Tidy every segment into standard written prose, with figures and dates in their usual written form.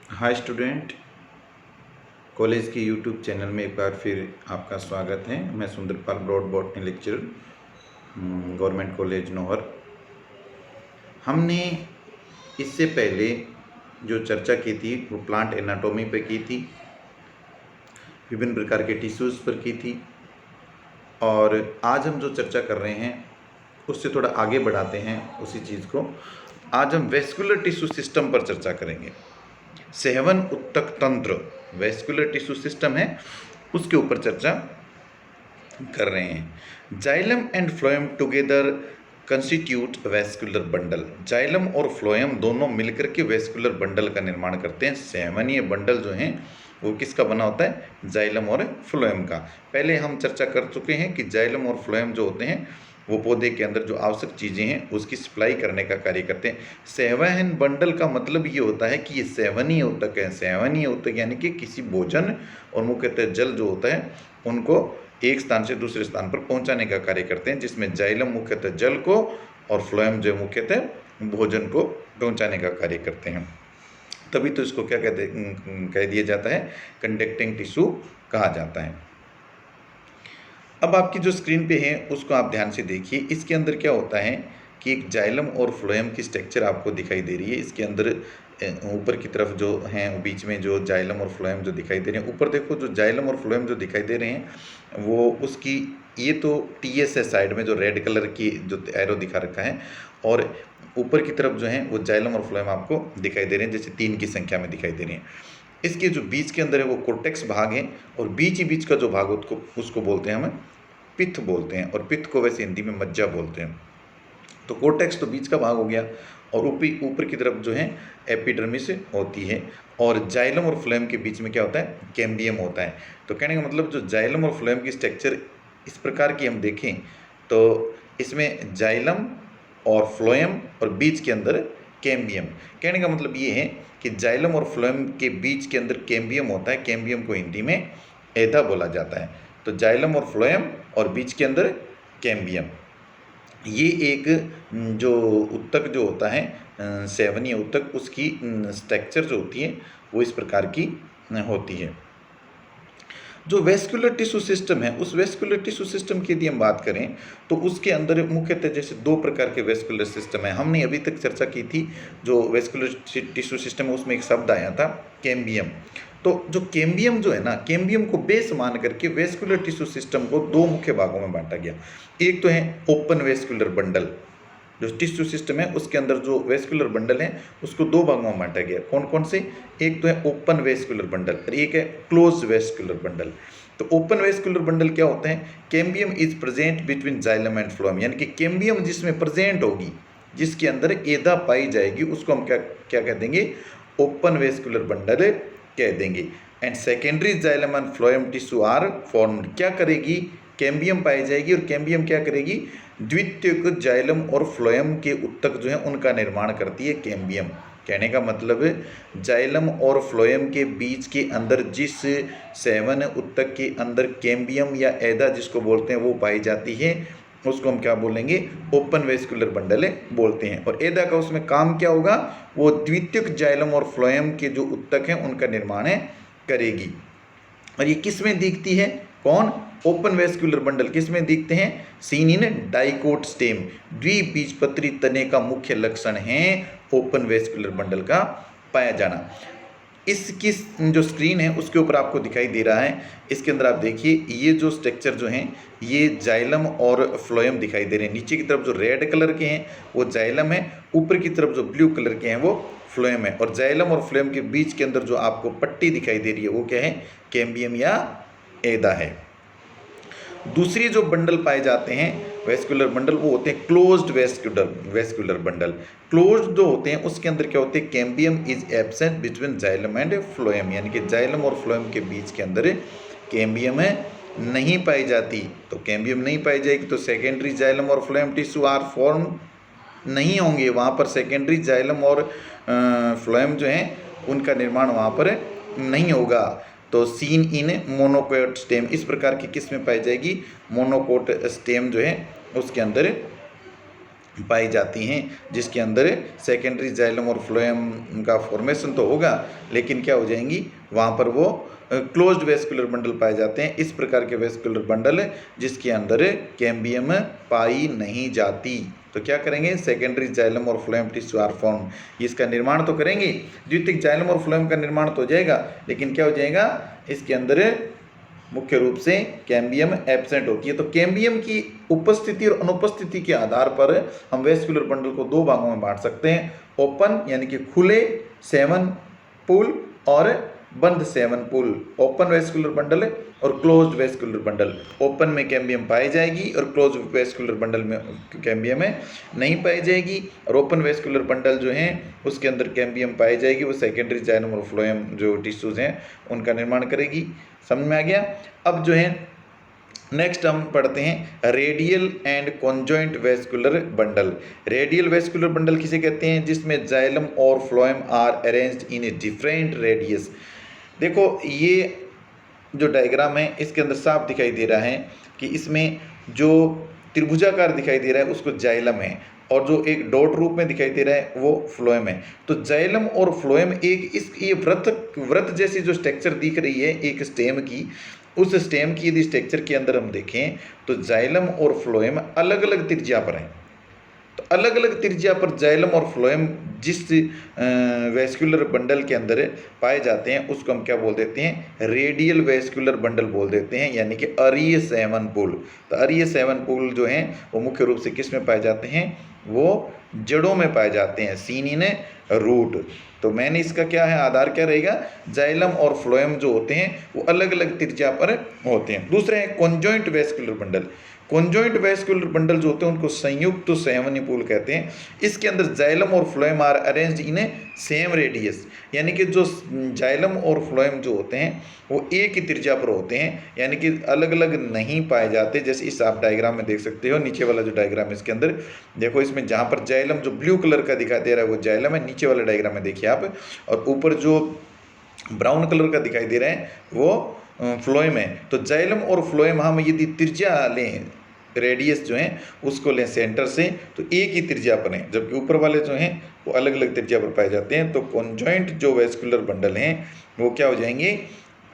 हाय student, college के YouTube channel में एक बार फिर आपका स्वागत है। मैं सुंदरपाल ब्रॉड botany lecturer, government college Nohar. हमने इससे पहले जो चर्चा की थी वो प्लांट एनाटॉमी पे की थी, विभिन्न प्रकार के टिश्यूज़ पर की थी। और आज हम जो चर्चा कर रहे हैं उससे थोड़ा आगे बढ़ाते हैं उसी चीज़ को। आज हम वेस्कुलर टिश्यू सिस्टम पर चर्चा करेंगे। सेवन उत्तक तंत्र वेस्कुलर टिश्यू सिस्टम है, उसके ऊपर चर्चा कर रहे हैं। Xylem and phloem together constitute vascular bundle. Xylem और फ्लोएम दोनों मिलकर के वेस्कुलर बंडल का निर्माण करते हैं। सेवनीय बंडल जो हैं वो किसका बना होता है? जाइलम और फ्लोएम का। पहले हम चर्चा कर चुके हैं कि जाइलम और फ्लोएम जो होते हैं वो पौधे के अंदर जो आवश्यक चीज़ें हैं उसकी सप्लाई करने का कार्य करते हैं। सेवन बंडल का मतलब ये होता है कि ये सेवनीय ऊतक है। सेवनीय ऊतक यानी कि किसी भोजन और मुख्यतः जल जो होता है उनको एक स्थान से दूसरे स्थान पर पहुंचाने का कार्य करते हैं, जिसमें जाइलम मुख्यतः जल को और फ्लोएम जो मुख्यतः भोजन को पहुंचाने का कार्य करते हैं। तभी तो इसको क्या कह दिया जाता है? कंडक्टिंग टिश्यू कहा जाता है। अब आपकी जो स्क्रीन पे है उसको आप ध्यान से देखिए। इसके अंदर क्या होता है कि एक जाइलम और फ्लोएम की स्ट्रक्चर आपको दिखाई दे रही है। इसके अंदर ऊपर की तरफ जो हैं बीच में जो जाइलम और फ्लोएम जो दिखाई दे रहे हैं, ऊपर देखो जो जाइलम और फ्लोएम जो दिखाई दे रहे हैं वो उसकी ये तो टीएस है साइड में, जो रेड कलर की जो एरो दिखा रखा है, और ऊपर की तरफ जो है वो जाइलम और फ्लोएम आपको दिखाई दे रहे हैं, जैसे 3 की संख्या में दिखाई दे रही हैं। इसके जो बीच के अंदर है वो कोर्टेक्स भाग है, और बीच ही बीच का जो भाग उसको बोलते हैं हम पित्त बोलते हैं, और पित्त को वैसे हिंदी में मज्जा बोलते हैं। तो कोर्टेक्स तो बीच का भाग हो गया, और ऊपर की तरफ जो है एपिडर्मिस होती है, और जाइलम और फ्लोएम के बीच में क्या होता है? कैम्बियम होता है। तो कहने का मतलब जो जाइलम और फ्लोएम की स्ट्रक्चर इस प्रकार की हम देखें तो इसमें जाइलम और फ्लोएम और बीच के अंदर कैम्बियम। कहने का मतलब ये है कि जाइलम और फ्लोएम के बीच के अंदर कैम्बियम होता है। कैम्बियम को हिंदी में एदा बोला जाता है। तो जाइलम और फ्लोएम और बीच के अंदर कैम्बियम, ये एक जो उत्तक जो होता है सेवनीय उत्तक, उसकी स्ट्रक्चर जो होती है वो इस प्रकार की होती है। जो वेस्कुलर टिश्यू सिस्टम है, उस वेस्कुलर टिश्यू सिस्टम की यदि हम बात करें तो उसके अंदर मुख्यतः जैसे 2 प्रकार के वेस्कुलर सिस्टम है। हमने अभी तक चर्चा की थी जो वेस्कुलर टिश्यू सिस्टम है उसमें एक शब्द आया था कैम्बियम। तो जो कैम्बियम जो है ना, कैम्बियम को बेस मान करके वेस्कुलर टिश्यू सिस्टम को 2 मुख्य भागों में बांटा गया। एक तो है ओपन वेस्कुलर बंडल, जो टिश्यू सिस्टम है उसके अंदर जो वेस्कुलर बंडल है उसको 2 भागों में बांटा गया। कौन कौन से? एक तो है ओपन वेस्कुलर बंडल और एक है क्लोज वेस्कुलर बंडल। तो ओपन वेस्कुलर बंडल क्या होता है? Cambium is present between xylem and phloem, यानी कि कैम्बियम जिसमें प्रेजेंट होगी, जिसके अंदर एदा पाई जाएगी, उसको हम क्या क्या कह देंगे? ओपन वेस्कुलर बंडल कह देंगे। And secondary xylem and phloem tissue are formed. क्या करेगी? कैम्बियम पाई जाएगी, और कैम्बियम क्या करेगी? द्वितीयक जाइलम और फ्लोएम के उत्तक जो है उनका निर्माण करती है कैम्बियम। कहने का मतलब जाइलम और फ्लोएम के बीच के अंदर जिस सेवन उत्तक के अंदर कैम्बियम या एदा जिसको बोलते हैं वो पाई जाती है, उसको हम क्या बोलेंगे? ओपन वेस्कुलर बंडल बोलते हैं। और एदा का उसमें काम क्या होगा? वो द्वितीयक जाइलम और फ्लोएम के जो उत्तक हैं उनका निर्माण करेगी। और ये किस में दिखती है? कौन? ओपन वेस्कुलर बंडल किस में दिखते हैं? Seen in dicot stem. द्विबीजपत्री तने का मुख्य लक्षण है ओपन वेस्कुलर बंडल का पाया जाना। इसकी जो स्क्रीन है उसके ऊपर आपको दिखाई दे रहा है, इसके अंदर आप देखिए ये जो स्ट्रक्चर जो हैं ये जाइलम और फ्लोएम दिखाई दे रहे हैं। नीचे की तरफ जो रेड कलर के हैं वो जाइलम है, ऊपर की तरफ जो ब्लू कलर के हैं वो फ्लोएम है, और जाइलम और फ्लोएम के बीच के अंदर जो आपको पट्टी दिखाई दे रही है वो क्या है? कैम्बियम या एदा है। दूसरी जो बंडल पाए जाते हैं वेस्कुलर बंडल वो होते हैं क्लोज्ड वेस्कुलर बंडल। क्लोज्ड जो होते हैं उसके अंदर क्या होते हैं? Cambium is absent between xylem and phloem, यानी कि जाइलम और फ्लोएम के बीच के अंदर कैम्बियम नहीं पाई जाती। तो कैम्बियम नहीं पाई जाएगी तो सेकेंडरी जाइलम और फ्लोएम टिश्यू आर फॉर्म नहीं होंगे, वहाँ पर सेकेंडरी जाइलम और फ्लोएम जो हैं उनका निर्माण वहाँ पर नहीं होगा। तो सीन इन मोनोकोट स्टेम, इस प्रकार की किस में पाई जाएगी? मोनोकोट स्टेम जो है उसके अंदर पाई जाती हैं, जिसके अंदर सेकेंडरी जाइलम और फ्लोएम का फॉर्मेशन तो होगा, लेकिन क्या हो जाएंगी, वहाँ पर वो क्लोज्ड वेस्कुलर बंडल पाए जाते हैं। इस प्रकार के वेस्कुलर बंडल जिसके अंदर कैम्बियम पाई नहीं जाती, तो क्या करेंगे, सेकेंडरी जाइलम और फ्लोएम टिश्यू आर फॉर्म, इसका निर्माण तो करेंगे, द्वितीयक जाइलम और फ्लोएम का निर्माण तो हो जाएगा, लेकिन क्या हो जाएगा, इसके अंदर मुख्य रूप से कैम्बियम एब्सेंट होती है। तो कैम्बियम की उपस्थिति और अनुपस्थिति के आधार पर हम वेस्कुलर बंडल को दो भागों में बांट सकते हैं, ओपन यानी कि खुले सेवन पूल और बंद seven pool, open vascular bundle और क्लोज्ड वेस्कुलर बंडल। ओपन में कैम्बियम पाई जाएगी और क्लोज्ड वेस्कुलर बंडल में कैम्बियम नहीं पाई जाएगी। और ओपन वेस्कुलर बंडल जो है उसके अंदर कैम्बियम पाई जाएगी, वो सेकेंडरी जाइलम और फ्लोएम जो टिश्यूज हैं उनका निर्माण करेगी। समझ में आ गया। अब जो है नेक्स्ट हम पढ़ते हैं radial and conjoint vascular bundle. Radial vascular bundle किसे कहते हैं, जिसमें जाइलम और phloem are arranged in a different radius. देखो ये जो डायग्राम है इसके अंदर साफ दिखाई दे रहा है कि इसमें जो त्रिभुजाकार दिखाई दे रहा है उसको जाइलम है, और जो एक डॉट रूप में दिखाई दे रहा है वो फ्लोएम है। तो जाइलम और फ्लोएम एक इस ये व्रत जैसी जो स्ट्रक्चर दिख रही है एक स्टेम की, उस स्टेम की यदि स्ट्रक्चर के अंदर हम देखें तो जाइलम और फ्लोएम अलग अलग त्रिज्या पर हैं। तो अलग अलग त्रिज्या पर जाइलम और फ्लोएम जिस वेस्कुलर बंडल के अंदर पाए जाते हैं उसको हम क्या बोल देते हैं, रेडियल वेस्कुलर बंडल बोल देते हैं, यानी कि अरीय सेवन पुल। तो अरीय सेवन पुल जो हैं वो मुख्य रूप से किस में पाए जाते हैं, वो जड़ों में पाए जाते हैं, सीन इन रूट। तो मैंने इसका क्या है, आधार क्या रहेगा, जाइलम और फ्लोएम जो होते हैं वो अलग अलग त्रिज्या पर होते हैं। दूसरे हैं conjoint vascular bundle. Conjoint vascular bundle जो होते हैं उनको संयुक्त सेवनी पूल कहते हैं। इसके अंदर जाइलम और phloem are arranged in a same radius, यानी कि जो जाइलम और फ्लोएम जो होते हैं वो एक ही त्रिज्या पर होते हैं, यानी कि अलग अलग नहीं पाए जाते। जैसे इस आप डायग्राम में देख सकते हो, नीचे वाला जो डायग्राम है इसके अंदर देखो, इसमें जहाँ पर जाइलम जो ब्लू कलर का दिखाई दे रहा है वो जाइलम है, नीचे वाले डायग्राम में देखिए आप, और ऊपर जो ब्राउन कलर का दिखाई दे रहा है वो फ्लोएम है। तो जाइलम और फ्लोएम हम यदि त्रिज्या लें, रेडियस जो है उसको लें सेंटर से, तो एक ही त्रिज्या पर हैं, जबकि ऊपर वाले जो हैं वो अलग अलग त्रिज्या पर पाए जाते हैं। तो कॉन्जॉइंट जो वेस्कुलर बंडल हैं वो क्या हो जाएंगे,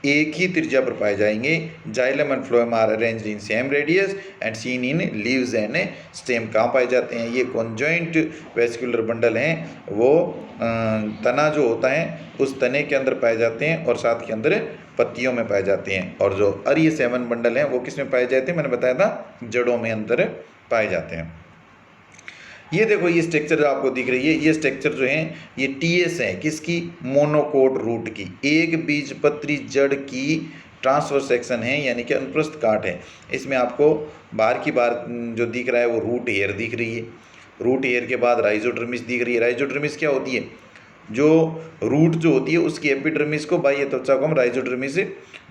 एक ही त्रिज्या पर पाए जाएंगे। Xylem and phloem are arranged in same radius and seen in leaves and stem. कहाँ पाए जाते हैं, ये कॉन्जॉइंट वेस्कुलर बंडल हैं, वो तना जो होता है उस तने के अंदर पाए जाते हैं और साथ के अंदर पत्तियों में पाए जाते हैं। और जो अरीय सेवन बंडल हैं वो किस में पाए जाते हैं, मैंने बताया था जड़ों में अंदर पाए जाते हैं। ये देखो ये स्ट्रक्चर आपको दिख रही है, ये स्ट्रक्चर जो है ये टीएस है, किसकी, मोनोकोट रूट की, एक बीजपत्री जड़ की ट्रांसफर सेक्शन है, यानी कि अनुप्रस्थ काट है। इसमें आपको बाहर की बार जो दिख रहा है वो रूट हेयर दिख रही है, रूट हेयर के बाद राइजोडर्मिस दिख रही है। राइजोडर्मिस क्या होती है, जो रूट जो होती है उसकी एपिडर्मिस को, बाह्य त्वचा को हम राइजोडर्मिस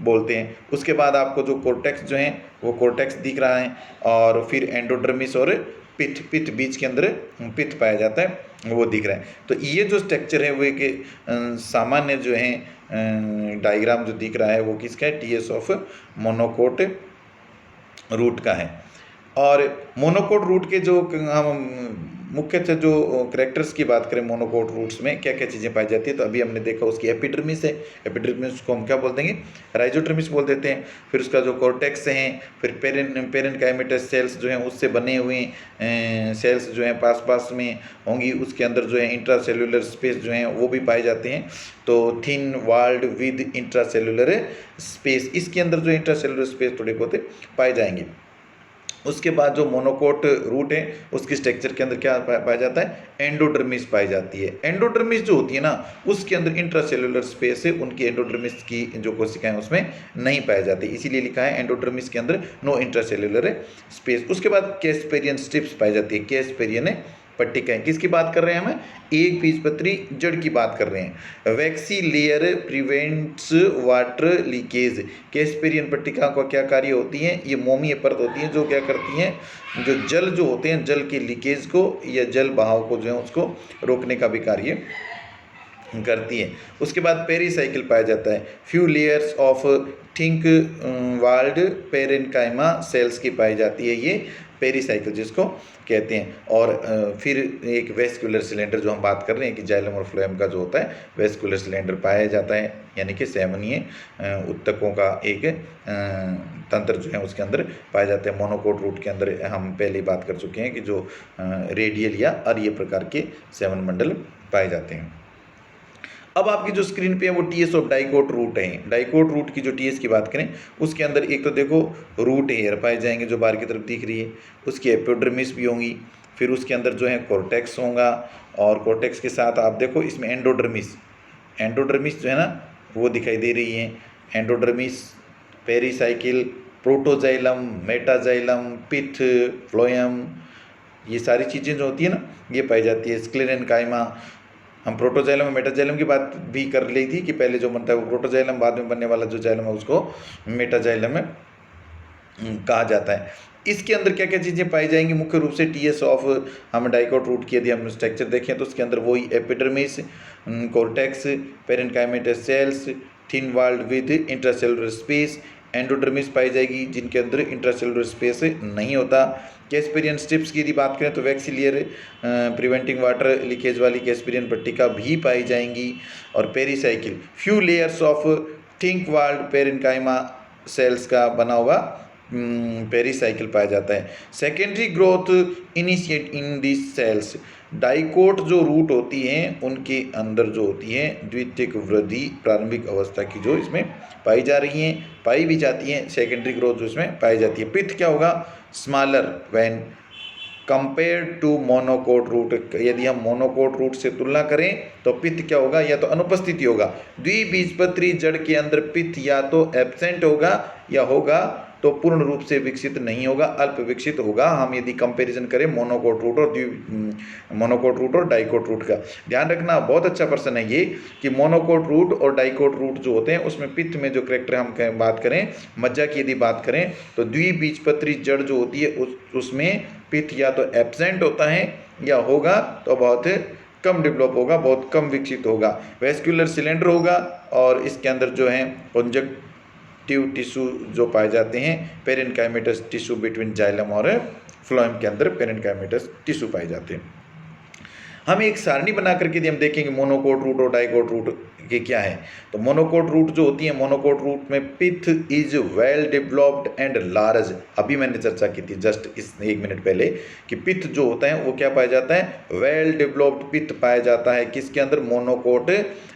बोलते हैं। उसके बाद आपको जो कोर्टेक्स जो है वो कोर्टेक्स दिख रहा है, और फिर एंडोडर्मिस और पित्त बीच के अंदर पित्त पाया जाता है वो दिख रहा है। तो ये जो स्ट्रक्चर है वो एक सामान्य जो है डायग्राम जो दिख रहा है वो किसका है, टीएस ऑफ मोनोकोट रूट का है। और मोनोकोट रूट के जो हम मुख्यतः जो कैरेक्टर्स की बात करें मोनोकोट रूट्स में क्या क्या चीज़ें पाई जाती है, तो अभी हमने देखा उसकी एपिडर्मिस है, एपिडर्मिस को हम क्या बोल देंगे, राइजोडर्मिस बोल देते हैं। फिर उसका जो कॉर्टेक्स हैं, फिर पेरेनकाइमेटस सेल्स जो हैं उससे बने हुए सेल्स जो हैं पास पास में होंगी, उसके अंदर जो है इंट्रासेल्युलर स्पेस जो हैं वो भी पाए जाते हैं। तो thin walled with intracellular space, इसके अंदर जो इंट्रासेल्युलर स्पेस थोड़े बहुत पाए जाएंगे। उसके बाद जो मोनोकोट रूट है उसकी स्ट्रक्चर के अंदर क्या पाया जाता है, एंडोडर्मिस पाई जाती है। एंडोडर्मिस जो होती है ना उसके अंदर इंट्रासेल्युलर स्पेस है, उनकी एंडोडर्मिस की जो कोशिकाएं उसमें नहीं पाई जाती, इसीलिए लिखा है एंडोडर्मिस के अंदर नो इंट्रासेल्युलर स्पेस। उसके बाद कैस्पेरियन स्ट्रिप्स पाई जाती है, कैस्पेरियन पट्टिकाएं, किसकी बात कर रहे हैं हम, एक बीजपत्री जड़ की बात कर रहे हैं। Waxy layer prevents water leakage, Casparian पट्टिका का क्या कार्य होती है, ये मोमीय परत होती है जो क्या करती हैं, जो जल जो होते हैं जल के लीकेज को या जल बहाव को जो है उसको रोकने का भी कार्य करती है। उसके बाद पेरीसाइकिल पाया जाता है, few layers of thick walled parenchyma cells की पाई जाती है ये पेरिसाइकिल जिसको कहते हैं। और फिर एक वेस्कुलर सिलेंडर जो हम बात कर रहे हैं कि जाइलम और फ्लोएम का जो होता है वेस्कुलर सिलेंडर पाया जाता है, यानी कि सेवनीय उत्तकों का एक तंत्र जो है उसके अंदर पाए जाते हैं। मोनोकोट रूट के अंदर हम पहले ही बात कर चुके हैं कि जो रेडियल या अरीय प्रकार के सेवन मंडल पाए जाते हैं। अब आपकी जो स्क्रीन पे है वो टीएस ऑफ डाइकोट रूट है। डाइकोट रूट की जो टीएस की बात करें उसके अंदर एक तो देखो रूट हेयर पाए जाएंगे जो बाहर की तरफ दिख रही है, उसकी एपिडर्मिस भी होंगी, फिर उसके अंदर जो है कॉर्टेक्स होगा, और कॉर्टेक्स के साथ आप देखो इसमें एंडोडर्मिस, एंडोडर्मिस जो है ना वो दिखाई दे रही है। एंडोडर्मिस, पेरिसाइकिल, प्रोटोजाइलम, मेटाजाइलम, पिथ, फ्लोएम, ये सारी चीज़ें जो होती है ना ये पाई जाती है। स्क्लेरेनकाइमा, हम प्रोटोजाइलम और मेटाजाइलम की बात भी कर ली थी कि पहले जो बनता है वो प्रोटोजाइलम, बाद में बनने वाला जो जाइलम है उसको मेटाजाइलम कहा जाता है। इसके अंदर क्या क्या चीज़ें पाई जाएंगी मुख्य रूप से टीएस ऑफ हम डाइकोट रूट की यदि हम स्ट्रक्चर देखें तो उसके अंदर वही epidermis, cortex, parenchymatous cells, thin walled with intracellular space, endodermis पाई जाएगी जिनके अंदर इंट्रासेलुलर स्पेस नहीं होता। कैस्पेरियन स्ट्रिप्स की यदि बात करें तो वैक्सीलियर प्रिवेंटिंग वाटर लीकेज वाली कैस्पेरियन पट्टिका भी पाई जाएंगी। और pericycle few layers of thick walled parenchyma cells का बना हुआ पेरिसाइकिल पाया जाता है। Secondary growth initiate in this cells, dicot जो रूट होती हैं उनके अंदर जो होती है द्वितीयक वृद्धि प्रारंभिक अवस्था की जो इसमें पाई जा रही हैं, पाई भी जाती हैं। सेकेंडरी ग्रोथ जो इसमें पाई जाती है। पिथ क्या होगा? Smaller when compare to monocot root. यदि हम मोनोकोट रूट से तुलना करें तो पिथ क्या होगा? या तो अनुपस्थिति होगा। द्विबीजपत्री जड़ के अंदर पिथ या तो एब्सेंट होगा या होगा तो पूर्ण रूप से विकसित नहीं होगा, अल्प विकसित होगा। हम यदि कंपैरिजन करें मोनोकोट रूट और डाइकोट रूट का। ध्यान रखना, बहुत अच्छा प्रश्न है ये कि मोनोकोट रूट और डाइकोट रूट जो होते हैं उसमें पित्त में जो करेक्टर हम बात करें, मज्जा की यदि बात करें तो द्विबीजपत्री जड़ जो होती है उसमें पित्त या तो एब्सेंट होता है या होगा तो बहुत कम डेवलप होगा, बहुत कम विकसित होगा। वेस्कुलर सिलेंडर होगा और इसके अंदर जो है कंजक्टिव टिश्यू जो पाए जाते हैं, पेरेन्काइमेटस टिश्यू बिटवीन जाइलम और फ्लोएम के अंदर पेरेन्काइमेटस टिश्यू पाए जाते हैं। हम एक सारणी बना करके यदि हम देखेंगे मोनोकोट रूट और डाइकोट रूट के क्या है, तो मोनोकोट रूट जो होती है, मोनोकोट रूट में pith is well developed and large. अभी मैंने चर्चा की थी जस्ट इस 1 मिनट पहले कि पिथ जो होता है वो क्या पाया जाता है? वेल डेवलप्ड पिथ पाया जाता है किसके अंदर? मोनोकोट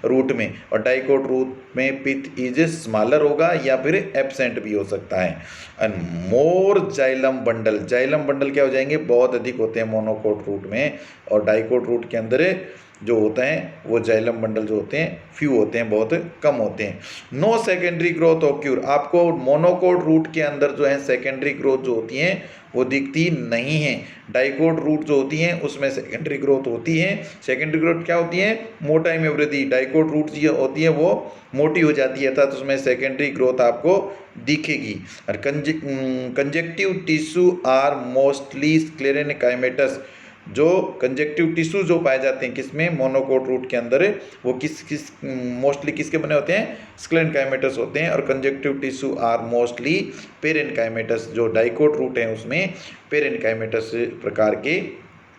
रूट में। और डाइकोट रूट में पिथ इज स्मॉलर होगा या फिर एब्सेंट भी हो सकता है। And more xylem bundle, xylem bundle क्या हो जाएंगे? बहुत अधिक होते हैं मोनोकोट रूट में, और डाइकोट रूट के अंदर जो होता है वो जाइलम बंडल जो होते हैं फ्यू होते हैं, बहुत कम होते हैं। नो सेकेंडरी ग्रोथ ऑक्यूर, आपको मोनोकोट रूट के अंदर जो है सेकेंडरी ग्रोथ जो होती हैं वो दिखती नहीं है। डाइकोट रूट जो होती हैं उसमें सेकेंडरी ग्रोथ होती है। सेकेंडरी ग्रोथ क्या होती है? मोटाई में वृद्धि। डाइकोट रूट जो होती है वो मोटी हो जाती है, अर्थात उसमें सेकेंडरी ग्रोथ आपको दिखेगी। और कंजक्टिव टिश्यू आर मोस्टली स्क्लेरेनकाइमेटस, जो कंजक्टिव टिश्यू जो पाए जाते हैं किसमें? मोनोकोट रूट के अंदर, वो किस मोस्टली किसके बने होते हैं? स्क्लेरेनकाइमेटस होते हैं। और कंजक्टिव टिश्यू आर मोस्टली पेरेन्काइमेटस, जो डाइकोट रूट है उसमें पेरेन्काइमेटस प्रकार के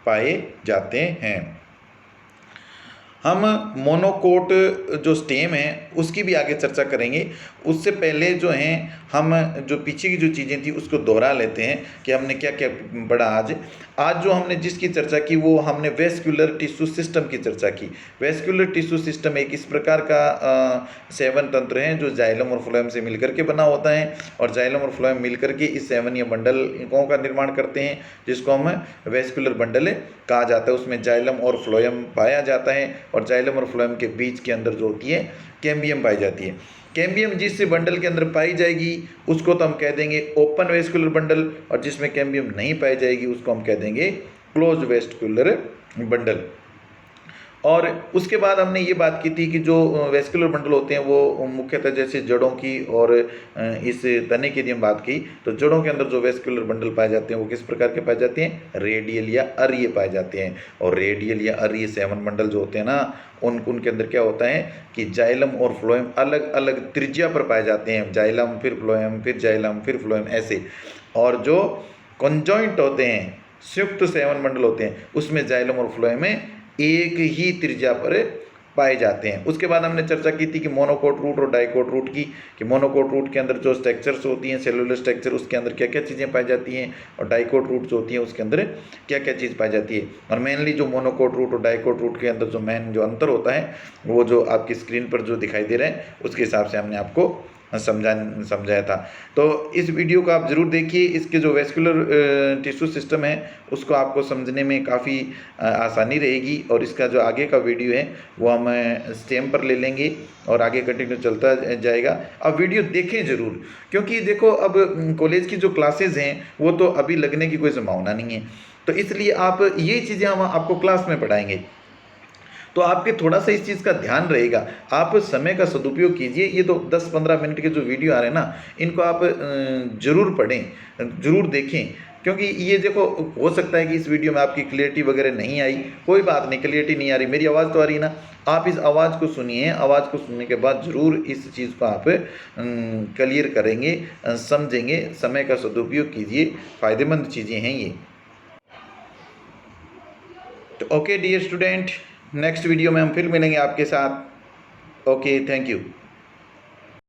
पाए जाते हैं। हम मोनोकोट जो स्टेम है उसकी भी आगे चर्चा करेंगे। उससे पहले जो हैं हम जो पीछे की जो चीज़ें थी उसको दोहरा लेते हैं कि हमने क्या क्या पढ़ा आज जो हमने जिसकी चर्चा की वो हमने वेस्कुलर टिश्यू सिस्टम की चर्चा की। वेस्कुलर टिश्यू सिस्टम एक इस प्रकार का सेवन तंत्र है जो जाइलम और फ्लोएम से मिलकर के बना होता है, और जाइलम और फ्लोएम मिलकर के इस सेवनीय बंडलों का निर्माण करते हैं जिसको हम वेस्कुलर बंडल कहा जाता है। उसमें जाइलम और फ्लोएम पाया जाता है, और जाइलम और फ्लोएम के बीच के अंदर जो होती है कैम्बियम पाई जाती है। कैम्बियम जिस बंडल के अंदर पाई जाएगी उसको तो हम कह देंगे ओपन वेस्कुलर बंडल, और जिसमें कैम्बियम नहीं पाई जाएगी उसको हम कह देंगे क्लोज वेस्कुलर बंडल। और उसके बाद हमने ये बात की थी कि जो वेस्कुलर बंडल होते हैं वो मुख्यतः जैसे जड़ों की और इस तने की यदि हम बात की तो जड़ों के अंदर जो वेस्कुलर बंडल पाए जाते हैं वो किस प्रकार के पाए जाते हैं? रेडियल या अरीय पाए जाते हैं। और रेडियल या अरीय सेवन बंडल जो होते हैं ना उनके अंदर क्या होता है कि जाइलम और फ्लोएम अलग अलग त्रिज्या पर पाए जाते हैं। जाइलम फिर फ्लोएम फिर जाइलम फिर फ्लोएम ऐसे। और जो कॉन्जॉइंट होते हैं, संयुक्त सेवन मंडल होते हैं, उसमें जाइलम और फ्लोएम में एक ही त्रिज्या पर पाए जाते हैं। उसके बाद हमने चर्चा की थी कि मोनोकोट रूट और डाइकोट रूट की, कि मोनोकोट रूट के अंदर जो स्ट्रक्चर्स होती हैं, सेलुलर स्ट्रक्चर, उसके अंदर क्या क्या चीज़ें पाई जाती हैं, और डाइकोट रूट जो होती हैं उसके अंदर क्या क्या चीज़ पाई जाती है। और मेनली जो मोनोकोट रूट और डाइकोट रूट के अंदर जो मेन जो अंतर होता है वो जो आपकी स्क्रीन पर जो दिखाई दे रहे हैं उसके हिसाब से हमने आपको समझाया था। तो इस वीडियो को आप ज़रूर देखिए। इसके जो वेस्कुलर टिश्यू सिस्टम है उसको आपको समझने में काफ़ी आसानी रहेगी, और इसका जो आगे का वीडियो है वो हम स्टेम पर ले लेंगे और आगे कंटिन्यू चलता जाएगा। अब वीडियो देखें ज़रूर, क्योंकि देखो अब कॉलेज की जो क्लासेज हैं वो तो अभी लगने की कोई संभावना नहीं है, तो इसलिए आप ये चीज़ें हम आपको क्लास में पढ़ाएंगे, तो आपके थोड़ा सा इस चीज़ का ध्यान रहेगा। आप समय का सदुपयोग कीजिए। ये तो 10-15 मिनट के जो वीडियो आ रहे हैं ना, इनको आप ज़रूर पढ़ें, ज़रूर देखें, क्योंकि ये देखो हो सकता है कि इस वीडियो में आपकी क्लियरिटी वगैरह नहीं आई, कोई बात नहीं, क्लियरिटी नहीं आ रही, मेरी आवाज़ तो आ रही है ना। आप इस आवाज़ को सुनिए, आवाज़ को सुनने के बाद ज़रूर इस चीज़ को आप क्लियर करेंगे, समझेंगे। समय का सदुपयोग कीजिए, फ़ायदेमंद चीज़ें हैं ये। तो okay dear student, next video में हम फिर मिलेंगे आपके साथ। Okay, thank you.